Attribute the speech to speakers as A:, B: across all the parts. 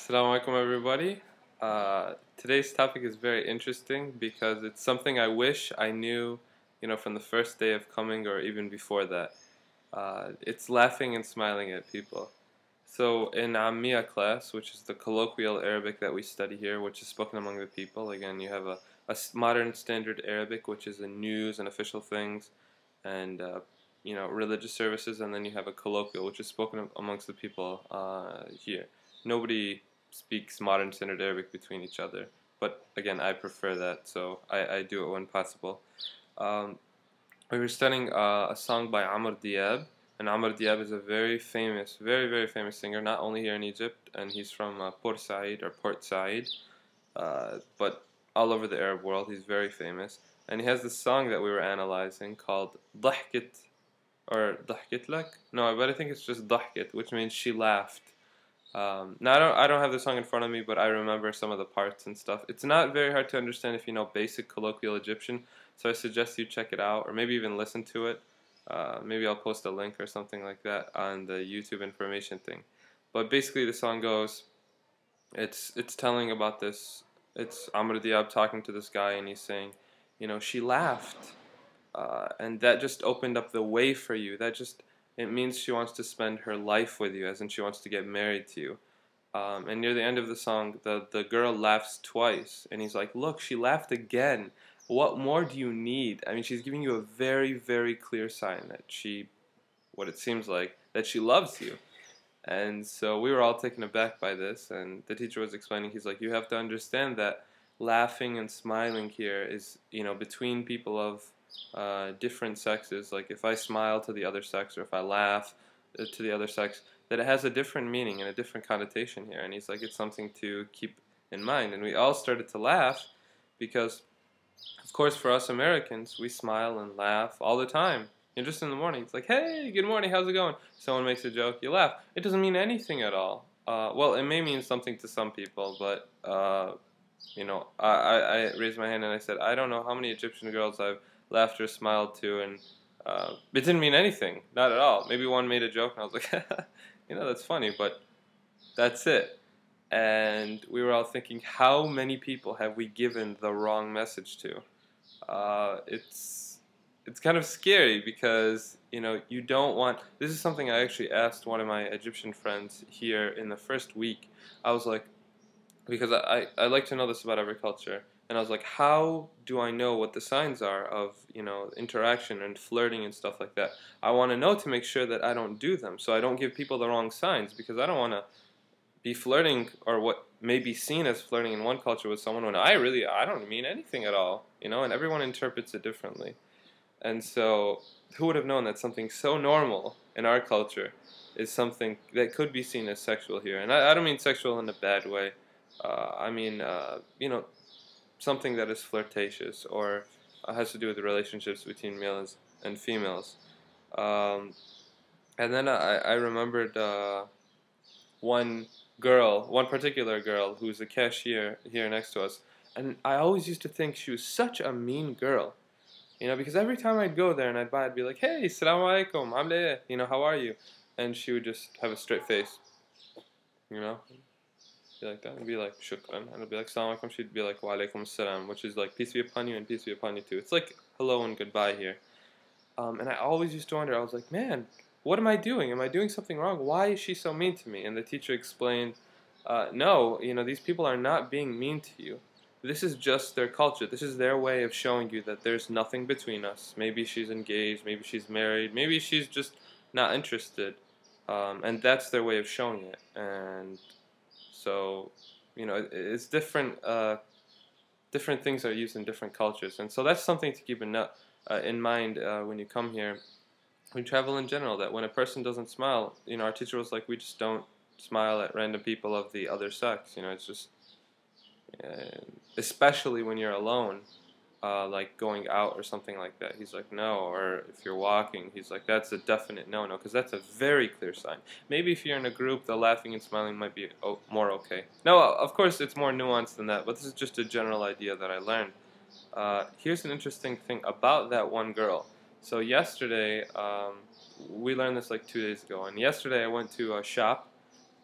A: Assalamu alaikum, everybody. Today's topic is very interesting because it's something I wish I knew, from the first day of coming or even before that. It's laughing and smiling at people. So in Ammiya class, which is the colloquial Arabic that we study here, which is spoken among the people, again, you have a modern standard Arabic, which is the news and official things, and religious services, and then you have a colloquial, which is spoken amongst the people here. Nobody speaks modern standard Arabic between each other, but again, I prefer that, so I do it when possible. Um, we were studying a song by Amr Diab, and Amr Diab is a very famous, very, very famous singer, not only here in Egypt, and he's from Port Said or Port Said, but all over the Arab world. He's very famous, and he has this song that we were analyzing called ضحكت or ضحكت لك. No, but I think it's just ضحكت, which means she laughed. Now I don't have the song in front of me, but I remember some of the parts and stuff. It's not very hard to understand if you know basic colloquial Egyptian, so I suggest you check it out or maybe even listen to it. Maybe I'll post a link or something like that on the YouTube information thing. But basically, the song goes, it's telling about this. It's Amr Diab talking to this guy, and he's saying, she laughed, and that just opened up the way for you. It means she wants to spend her life with you, as in she wants to get married to you. And near the end of the song, the girl laughs twice, and he's like, look, she laughed again. What more do you need? I mean, she's giving you a very, very clear sign that what it seems like, that she loves you. And so we were all taken aback by this, and the teacher was explaining, he's like, you have to understand that laughing and smiling here is, between people of different sexes. Like if I smile to the other sex or if I laugh to the other sex, that it has a different meaning and a different connotation here. And he's like, it's something to keep in mind. And we all started to laugh because, of course, for us Americans, we smile and laugh all the time. Just in the morning, it's like, hey, good morning, how's it going? Someone makes a joke, you laugh. It doesn't mean anything at all. Well, it may mean something to some people, but, I raised my hand and I said, I don't know how many Egyptian girls I've laughed or smiled to, and it didn't mean anything, not at all. Maybe one made a joke, and I was like, that's funny, but that's it. And we were all thinking, how many people have we given the wrong message to? It's kind of scary because, you don't want... This is something I actually asked one of my Egyptian friends here in the first week. I was like, because I like to know this about every culture, and I was like, how do I know what the signs are of, interaction and flirting and stuff like that? I want to know to make sure that I don't do them, so I don't give people the wrong signs, because I don't want to be flirting, or what may be seen as flirting in one culture with someone when I don't mean anything at all, and everyone interprets it differently. And so, who would have known that something so normal in our culture is something that could be seen as sexual here? And I don't mean sexual in a bad way. I mean, something that is flirtatious or has to do with the relationships between males and females. And then I remembered one particular girl who's a cashier here next to us, and I always used to think she was such a mean girl. Because every time I'd go there and I'd buy, I'd be like, hey, salamu alaikum, amle, how are you? And she would just have a straight face, be like that, and be like, shukran, and I'd be like, salamu alaikum, she'd be like, wa alaikum assalam, which is like, peace be upon you and peace be upon you too. It's like hello and goodbye here. And I always used to wonder, I was like, man, what am I doing? Am I doing something wrong? Why is she so mean to me? And the teacher explained, no, these people are not being mean to you. This is just their culture. This is their way of showing you that there's nothing between us. Maybe she's engaged, maybe she's married, maybe she's just not interested. And that's their way of showing it. And so, it's different. Different things are used in different cultures. And so that's something to keep in mind when you come here. We travel in general, that when a person doesn't smile, our teacher was like, we just don't smile at random people of the other sex. It's just... especially when you're alone, like going out or something like that. He's like, no. Or if you're walking, he's like, that's a definite no-no, because that's a very clear sign. Maybe if you're in a group, the laughing and smiling might be more okay. Now, of course, it's more nuanced than that, but this is just a general idea that I learned. Here's an interesting thing about that one girl. So yesterday, we learned this like 2 days ago, and yesterday I went to a shop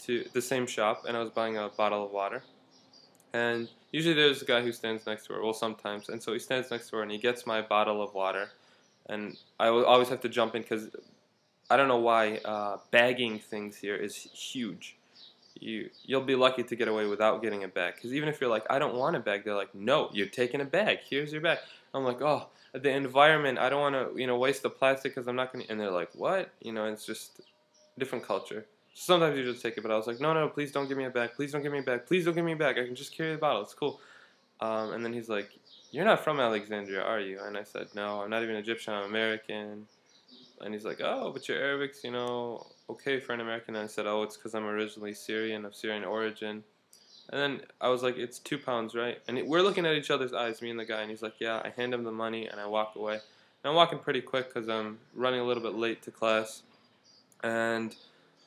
A: to the same shop, and I was buying a bottle of water. And usually there's a guy who stands next to her, well, sometimes. And so he stands next to her and he gets my bottle of water. And I will always have to jump in because I don't know why bagging things here is huge. You'll be lucky to get away without getting a bag. Because even if you're like, I don't want a bag, they're like, no, you're taking a bag. Here's your bag. I'm like, oh, the environment, I don't want to, waste the plastic because I'm not going to. And they're like, what? It's just different culture. Sometimes you just take it, but I was like, no, no, please don't give me a bag. Please don't give me a bag. Please don't give me a bag. I can just carry the bottle. It's cool. And then he's like, you're not from Alexandria, are you? And I said, no, I'm not even Egyptian. I'm American. And he's like, oh, but your Arabic's, okay for an American. And I said, oh, it's because I'm originally Syrian, of Syrian origin. And then I was like, it's 2 pounds, right? And we're looking at each other's eyes, me and the guy. And he's like, yeah. I hand him the money, and I walk away. And I'm walking pretty quick because I'm running a little bit late to class. And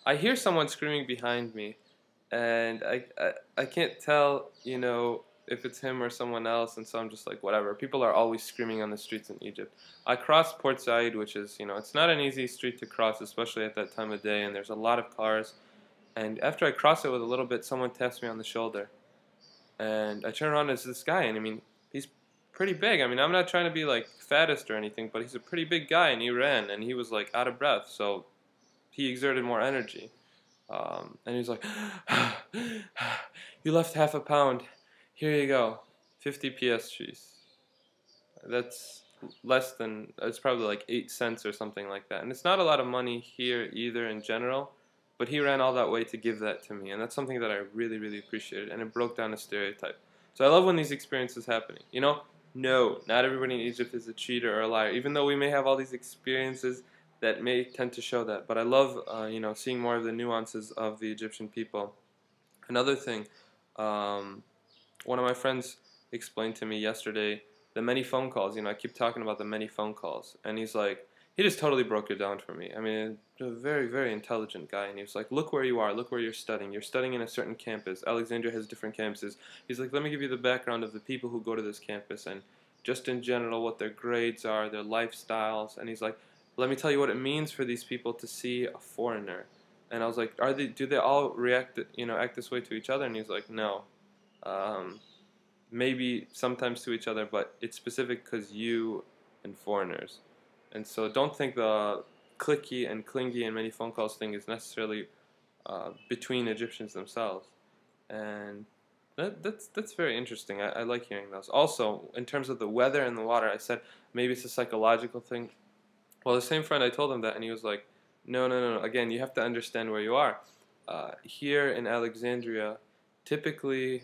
A: I hear someone screaming behind me. And I can't tell, if it's him or someone else, and so I'm just like, whatever. People are always screaming on the streets in Egypt. I crossed Port Said, which is, it's not an easy street to cross, especially at that time of day, and there's a lot of cars. And after I cross it with a little bit, someone taps me on the shoulder. And I turn around and it's this guy, and I mean, he's pretty big. I mean, I'm not trying to be like fattest or anything, but he's a pretty big guy, and he ran, and he was like out of breath, so he exerted more energy. And he's like, you left half a pound. Here you go, 50 PSGs. That's less than, it's probably like 8 cents or something like that. And it's not a lot of money here either in general, but he ran all that way to give that to me. And that's something that I really, really appreciated. And it broke down a stereotype. So I love when these experiences happening. No, not everybody in Egypt is a cheater or a liar, even though we may have all these experiences that may tend to show that. But I love, seeing more of the nuances of the Egyptian people. Another thing, one of my friends explained to me yesterday the many phone calls. I keep talking about the many phone calls. And he's like, he just totally broke it down for me. I mean, a very, very intelligent guy. And he was like, look where you are. Look where you're studying. You're studying in a certain campus. Alexandria has different campuses. He's like, let me give you the background of the people who go to this campus. And just in general, what their grades are, their lifestyles. And he's like, let me tell you what it means for these people to see a foreigner. And I was like, do they all react, act this way to each other? And he's like, no. Maybe sometimes to each other, but it's specific because you and foreigners. And so don't think the clicky and clingy and many phone calls thing is necessarily between Egyptians themselves. And that's very interesting. I like hearing those. Also, in terms of the weather and the water, I said maybe it's a psychological thing. Well, the same friend, I told him that, and he was like, no. Again, you have to understand where you are. Here in Alexandria, typically,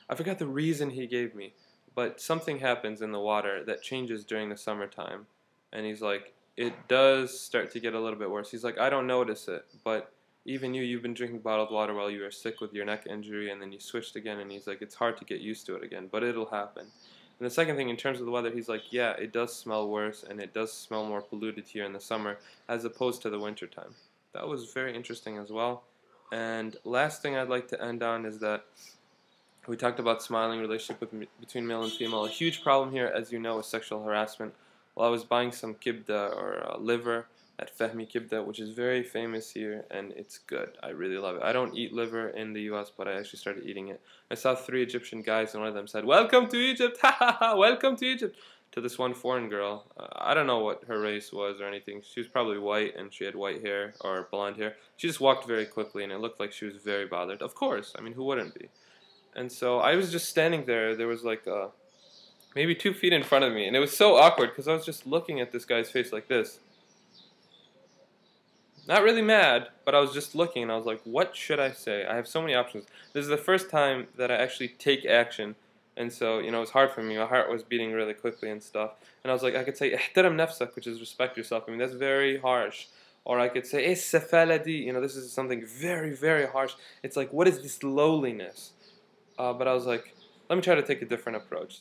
A: I forgot the reason he gave me, but something happens in the water that changes during the summertime. And he's like, it does start to get a little bit worse. He's like, I don't notice it, but even you've been drinking bottled water while you were sick with your neck injury, and then you switched again, and he's like, it's hard to get used to it again, but it'll happen. And the second thing, in terms of the weather, he's like, yeah, it does smell worse, and it does smell more polluted here in the summer, as opposed to the wintertime. That was very interesting as well. And last thing I'd like to end on is that we talked about smiling relationship between male and female. A huge problem here, as you know, is sexual harassment. Well, I was buying some kibda, or liver, at Fehmi Kibda, which is very famous here, and it's good. I really love it. I don't eat liver in the US, but I actually started eating it. I saw 3 Egyptian guys, and one of them said, welcome to Egypt, ha ha ha, welcome to Egypt, to this one foreign girl. I don't know what her race was or anything. She was probably white, and she had white hair, or blonde hair. She just walked very quickly, and it looked like she was very bothered. Of course, I mean, who wouldn't be? And so I was just standing there. There was like maybe 2 feet in front of me, and it was so awkward because I was just looking at this guy's face like this. Not really mad, but I was just looking, and I was like, what should I say? I have so many options. This is the first time that I actually take action, and so, it was hard for me. My heart was beating really quickly and stuff. And I was like, I could say, احترم نفسك, which is respect yourself. I mean, that's very harsh. Or I could say, السفالة, this is something very, very harsh. It's like, what is this lowliness? But I was like, let me try to take a different approach.